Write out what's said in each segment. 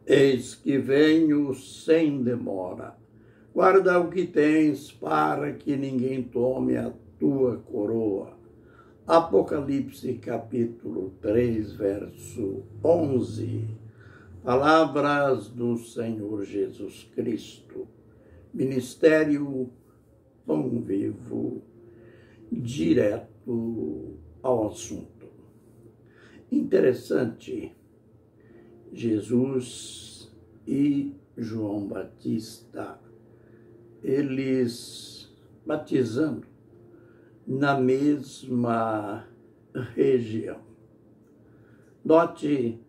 Eis que venho sem demora. Guarda o que tens para que ninguém tome a tua coroa. Apocalipse capítulo 3, verso 11. Palavras do Senhor Jesus Cristo. Ministério Pão Vivo, direto ao assunto. Interessante, Jesus e João Batista, eles batizando na mesma região. Note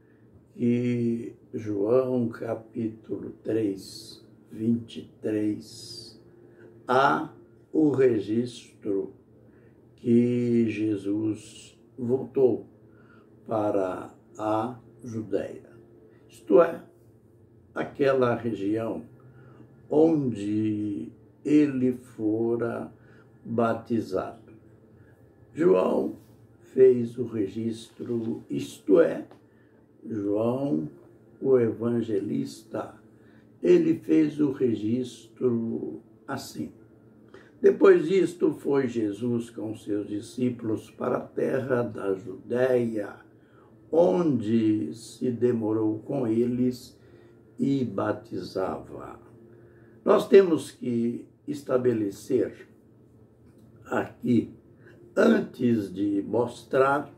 que João capítulo 3, 23, há o registro que Jesus voltou para a Judéia. Isto é, aquela região onde ele fora batizado. João fez o registro, isto é, João, o evangelista, ele fez o registro assim. Depois disto, foi Jesus com seus discípulos para a terra da Judéia, onde se demorou com eles e batizava. Nós temos que estabelecer aqui, antes de mostrar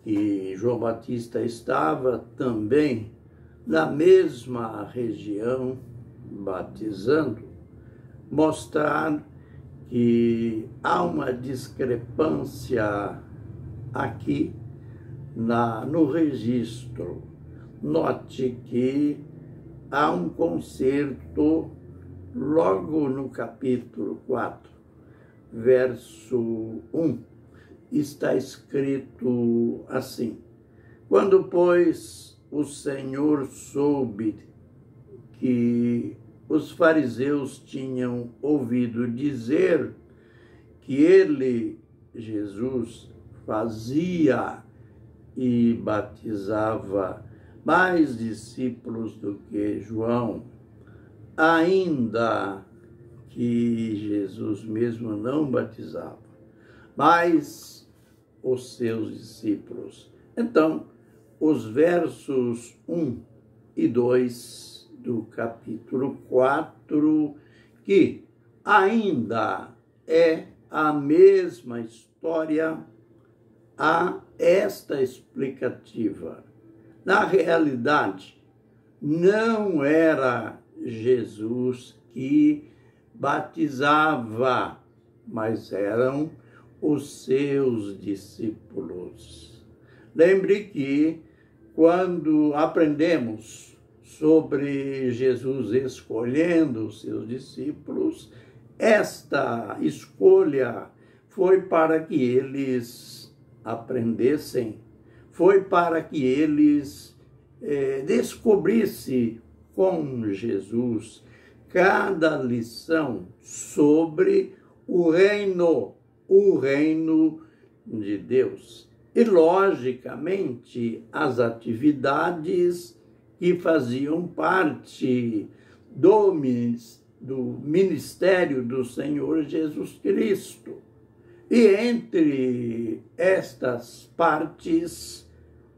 que João Batista estava também na mesma região batizando, mostrar que há uma discrepância aqui no registro. Note que há um concerto logo no capítulo 4, verso 1. Está escrito assim: quando, pois, o Senhor soube que os fariseus tinham ouvido dizer que ele, Jesus, fazia e batizava mais discípulos do que João, ainda que Jesus mesmo não batizava, mas os seus discípulos. Então, os versos 1 e 2 do capítulo 4, que ainda é a mesma história, há esta explicativa. Na realidade, não era Jesus que batizava, mas eram os seus discípulos. Lembre que quando aprendemos sobre Jesus escolhendo os seus discípulos, esta escolha foi para que eles aprendessem, foi para que eles descobrissem com Jesus cada lição sobre o reino de Deus. E, logicamente, as atividades que faziam parte do ministério do Senhor Jesus Cristo. E entre estas partes,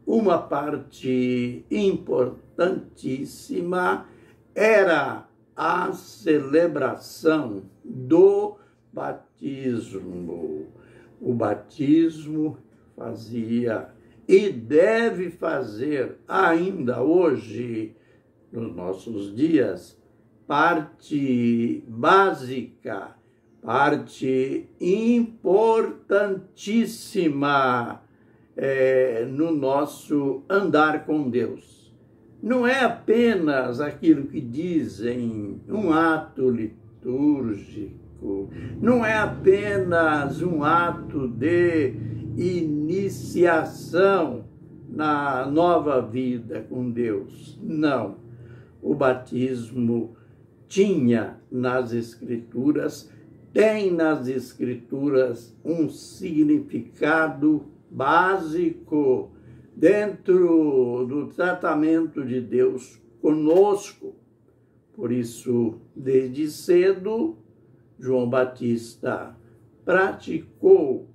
uma parte importantíssima era a celebração do batismo. O batismo fazia e deve fazer ainda hoje, nos nossos dias, parte básica, parte importantíssima no nosso andar com Deus. Não é apenas aquilo que dizem, um ato litúrgico, não é apenas um ato de iniciação na nova vida com Deus. Não. O batismo tinha nas Escrituras, tem nas Escrituras um significado básico dentro do tratamento de Deus conosco. Por isso, desde cedo, João Batista praticou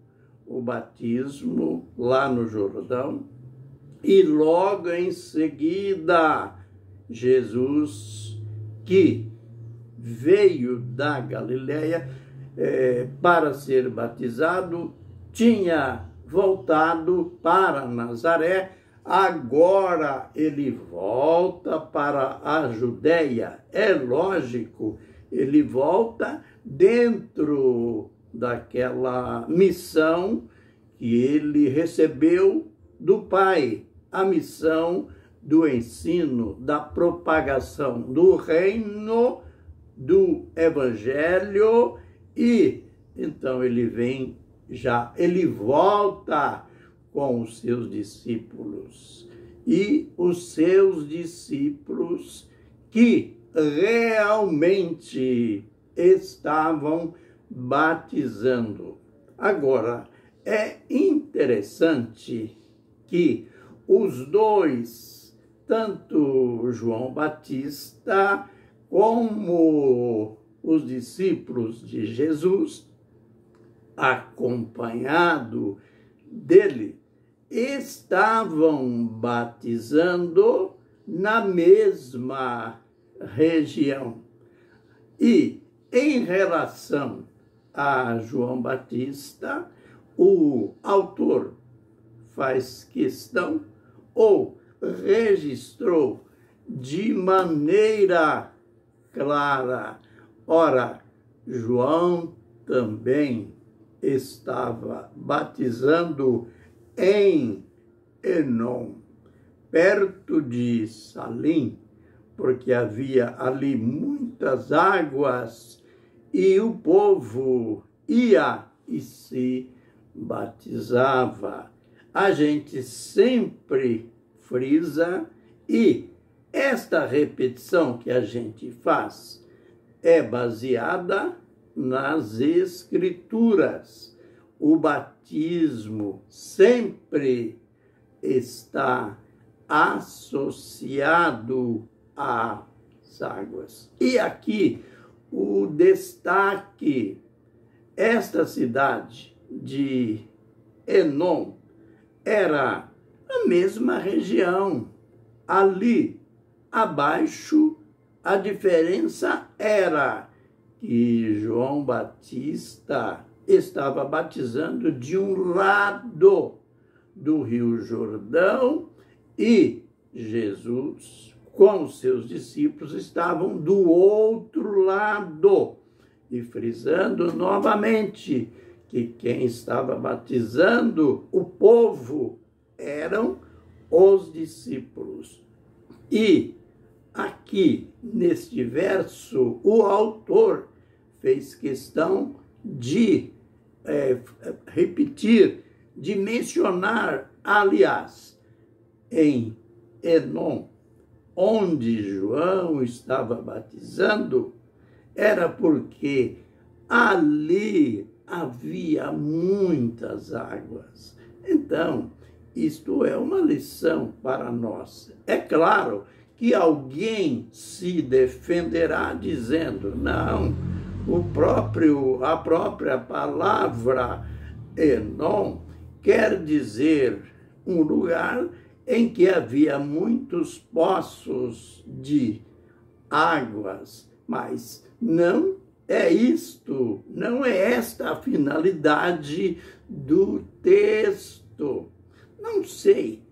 o batismo lá no Jordão e logo em seguida, Jesus, que veio da Galileia para ser batizado, tinha voltado para Nazaré. Agora ele volta para a Judéia. É lógico, ele volta dentro daquela missão que ele recebeu do Pai, a missão do ensino, da propagação do reino, do evangelho, e então ele volta com os seus discípulos. E os seus discípulos que realmente estavam batizando. Agora, é interessante que os dois, tanto João Batista como os discípulos de Jesus, acompanhado dele, estavam batizando na mesma região. E em relação a João Batista, o autor faz questão ou registrou de maneira clara. Ora, João também estava batizando em Enom, perto de Salim, porque havia ali muitas águas e o povo ia e se batizava. A gente sempre frisa, e esta repetição que a gente faz é baseada nas Escrituras. O batismo sempre está associado às águas. E aqui o destaque: esta cidade de Enom era a mesma região. Ali abaixo, a diferença era que João Batista estava batizando de um lado do Rio Jordão e Jesus, com os seus discípulos, estavam do outro lado. E frisando novamente que quem estava batizando o povo eram os discípulos. E aqui, neste verso, o autor fez questão de repetir, de mencionar, aliás, em Enom, onde João estava batizando, era porque ali havia muitas águas. Então, isto é uma lição para nós. É claro que alguém se defenderá dizendo: não, a própria palavra Enom quer dizer um lugar em que havia muitos poços de águas, mas não é isto, não é esta a finalidade do texto. Não sei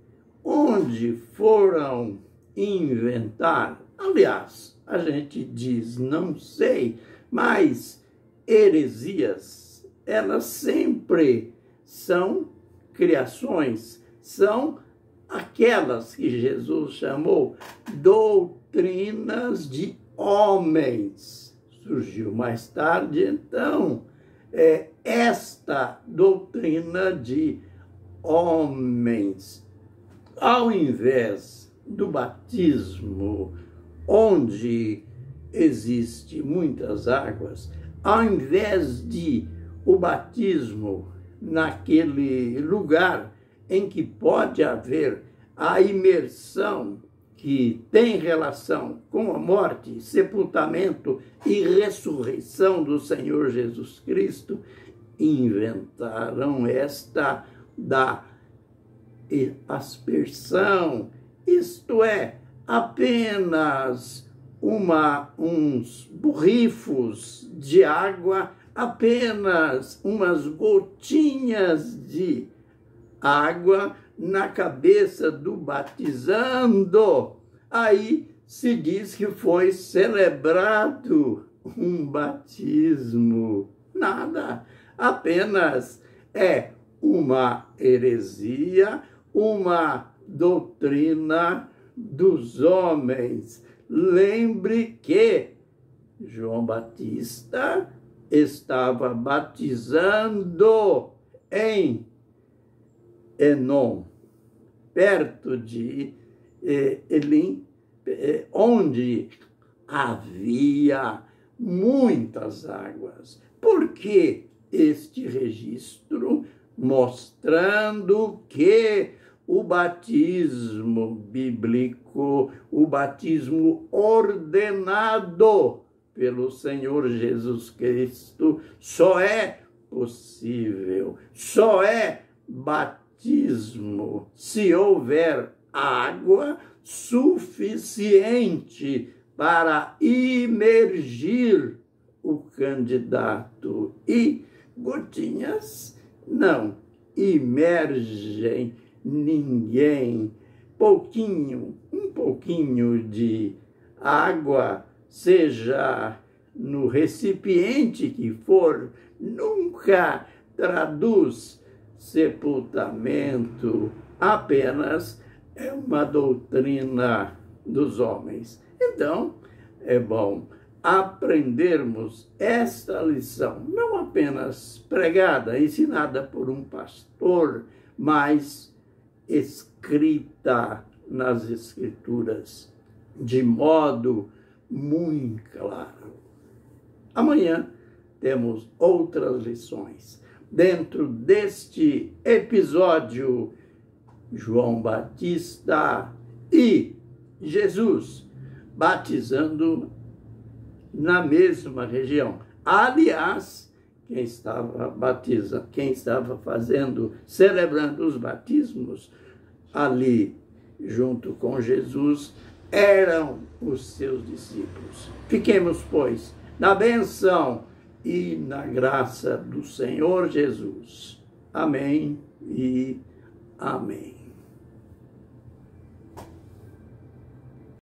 onde foram inventar. Aliás, a gente diz não sei, mas heresias, elas sempre são criações, são aquelas que Jesus chamou doutrinas de homens. Surgiu mais tarde, então, esta doutrina de homens. Ao invés do batismo, onde existe muitas águas, ao invés de o batismo naquele lugar em que pode haver a imersão que tem relação com a morte, sepultamento e ressurreição do Senhor Jesus Cristo, inventaram esta da aspersão, isto é, apenas uns borrifos de água, apenas umas gotinhas de água na cabeça do batizando. Aí se diz que foi celebrado um batismo. Nada, apenas é uma heresia, uma doutrina dos homens. Lembre que João Batista estava batizando em Enom, perto de Elim, onde havia muitas águas. Por que este registro? Mostrando que o batismo bíblico, o batismo ordenado pelo Senhor Jesus Cristo, só é possível, só é batismo se houver água suficiente para imergir o candidato. E gotinhas não imergem ninguém. Um pouquinho de água, seja no recipiente que for, nunca traduz sepultamento, apenas é uma doutrina dos homens. Então, é bom aprendermos esta lição, não apenas pregada, ensinada por um pastor, mas escrita nas Escrituras, de modo muito claro. Amanhã temos outras lições. Dentro deste episódio, João Batista e Jesus batizando na mesma região. Aliás, quem estava celebrando os batismos ali junto com Jesus eram os seus discípulos. Fiquemos, pois, na bênção e na graça do Senhor Jesus. Amém e amém.